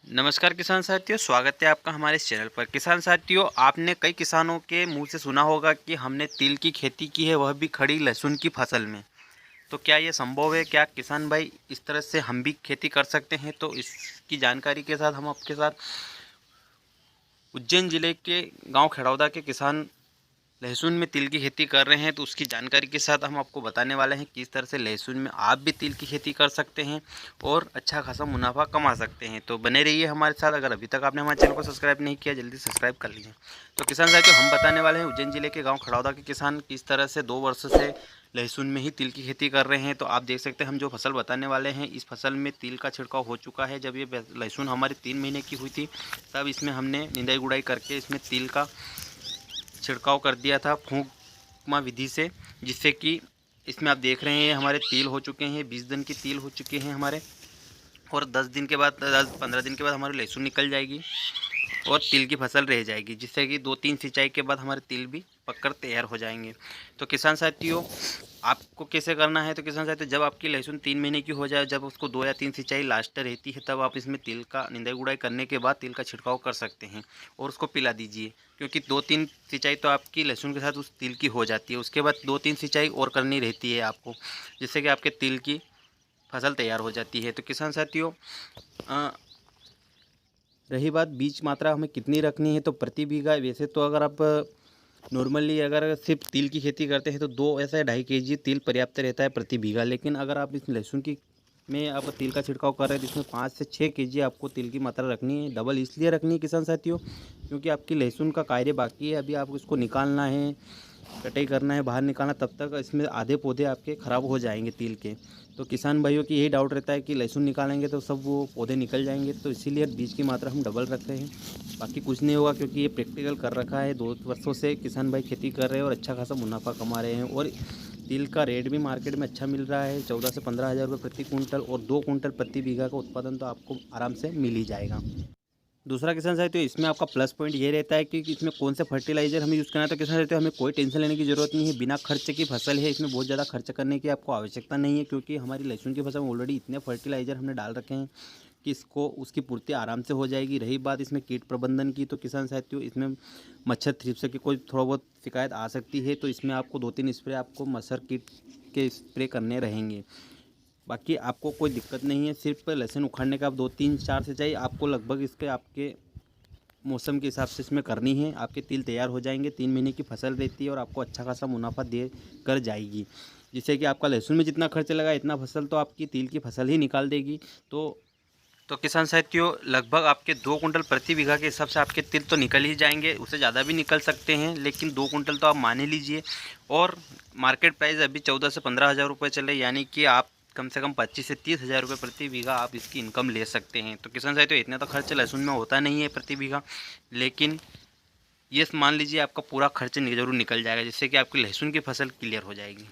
नमस्कार किसान साथियों, स्वागत है आपका हमारे इस चैनल पर। किसान साथियों, आपने कई किसानों के मुंह से सुना होगा कि हमने तिल की खेती की है, वह भी खड़ी लहसुन की फसल में। तो क्या ये संभव है? क्या किसान भाई इस तरह से हम भी खेती कर सकते हैं? तो इसकी जानकारी के साथ हम आपके साथ उज्जैन जिले के गांव खड़ौदा के किसान लहसुन में तिल की खेती कर रहे हैं, तो उसकी जानकारी के साथ हम आपको बताने वाले हैं किस तरह से लहसुन में आप भी तिल की खेती कर सकते हैं और अच्छा खासा मुनाफा कमा सकते हैं। तो बने रहिए हमारे साथ। अगर अभी तक आपने हमारे चैनल को सब्सक्राइब नहीं किया, जल्दी सब्सक्राइब कर लीजिए। तो किसान साथियों, हम बताने वाले हैं उज्जैन जिले के गाँव खड़ौदा के किसान किस तरह से 2 वर्ष से लहसुन में ही तिल की खेती कर रहे हैं। तो आप देख सकते हैं, हम जो फसल बताने वाले हैं, इस फसल में तिल का छिड़काव हो चुका है। जब ये लहसुन हमारी 3 महीने की हुई थी, तब इसमें हमने निंदाई गुड़ाई करके इसमें तिल का छिड़काव कर दिया था फूंकमा विधि से, जिससे कि इसमें आप देख रहे हैं हमारे तिल हो चुके हैं। 20 दिन के तिल हो चुके हैं हमारे, और 10 दिन के बाद 10-15 दिन के बाद हमारी लहसुन निकल जाएगी और तिल की फसल रह जाएगी, जिससे कि 2-3 सिंचाई के बाद हमारे तिल भी पककर तैयार हो जाएंगे। तो किसान साथियों, आपको कैसे करना है? तो किसान साथियों, जब आपकी लहसुन 3 महीने की हो जाए, जब उसको 2 या 3 सिंचाई लास्ट रहती है, तब आप इसमें तिल का निंदाई गुड़ाई करने के बाद तिल का छिड़काव कर सकते हैं और उसको पिला दीजिए। क्योंकि 2-3 सिंचाई तो आपकी लहसुन के साथ उस तिल की हो जाती है, उसके बाद 2-3 सिंचाई और करनी रहती है आपको, जिससे कि आपके तिल की फसल तैयार हो जाती है। तो किसान साथियों, रही बात बीज मात्रा हमें कितनी रखनी है, तो प्रति बीघा वैसे तो अगर आप नॉर्मली अगर सिर्फ तिल की खेती करते हैं तो 2 ऐसा 2.5 kg तिल पर्याप्त रहता है प्रति बीघा। लेकिन अगर आप इस लहसुन की में आप तिल का छिड़काव कर रहे हैं, तो इसमें 5 से 6 kg आपको तिल की मात्रा रखनी है। डबल इसलिए रखनी है किसान साथियों, क्योंकि आपकी लहसुन का कार्य बाकी है। अभी आपको इसको निकालना है, कटाई करना है, बाहर निकालना, तब तक इसमें आधे पौधे आपके ख़राब हो जाएंगे तिल के। तो किसान भाइयों की यही डाउट रहता है कि लहसुन निकालेंगे तो सब वो पौधे निकल जाएंगे, तो इसीलिए बीज की मात्रा हम डबल रख रहे हैं। बाकी कुछ नहीं होगा, क्योंकि ये प्रैक्टिकल कर रखा है। 2 वर्षों से किसान भाई खेती कर रहे हैं और अच्छा खासा मुनाफा कमा रहे हैं। और तिल का रेट भी मार्केट में अच्छा मिल रहा है, 14 से 15 हज़ार रुपये प्रति कुंटल, और 2 कुंटल प्रति बीघा का उत्पादन तो आपको आराम से मिल ही जाएगा। दूसरा किसान साथियों, इसमें आपका प्लस पॉइंट ये रहता है कि इसमें कौन से फर्टिलाइज़र हमें यूज़ करना है। तो किसान साथियों, हमें कोई टेंशन लेने की ज़रूरत नहीं है। बिना खर्च की फसल है, इसमें बहुत ज़्यादा खर्च करने की आपको आवश्यकता नहीं है, क्योंकि हमारी लहसुन की फसल में ऑलरेडी इतने फर्टिलाइज़र हमने डाल रखे हैं कि इसको उसकी पूर्ति आराम से हो जाएगी। रही बात इसमें कीट प्रबंधन की, तो किसान साथियों, इसमें मच्छर थ्रिप्स की कोई थोड़ा बहुत शिकायत आ सकती है, तो इसमें आपको 2-3 स्प्रे आपको मच्छर कीट के स्प्रे करने रहेंगे। बाकी आपको कोई दिक्कत नहीं है। सिर्फ लहसुन उखाड़ने का आप 2-3-4 सिंचाई आपको लगभग इसके आपके मौसम के हिसाब से इसमें करनी है। आपके तिल तैयार हो जाएंगे। 3 महीने की फसल रहती है और आपको अच्छा खासा मुनाफा दे कर जाएगी, जिससे कि आपका लहसुन में जितना खर्च लगा, इतना फसल तो आपकी तिल की फसल ही निकाल देगी। तो किसान साथियों, लगभग आपके 2 कुंटल प्रति बीघा के हिसाब से आपके तिल तो निकल ही जाएंगे। उससे ज़्यादा भी निकल सकते हैं, लेकिन 2 कुंटल तो आप मान ही लीजिए। और मार्केट प्राइस अभी 14 से 15 हज़ार रुपये चले, यानी कि आप कम से कम 25 से 30 हज़ार रुपये प्रति बीघा आप इसकी इनकम ले सकते हैं। तो किसान साथियों, इतना तो खर्च लहसुन में होता नहीं है प्रति बीघा, लेकिन ये मान लीजिए आपका पूरा खर्च ज़रूर निकल जाएगा, जिससे कि आपकी लहसुन की फसल क्लियर हो जाएगी।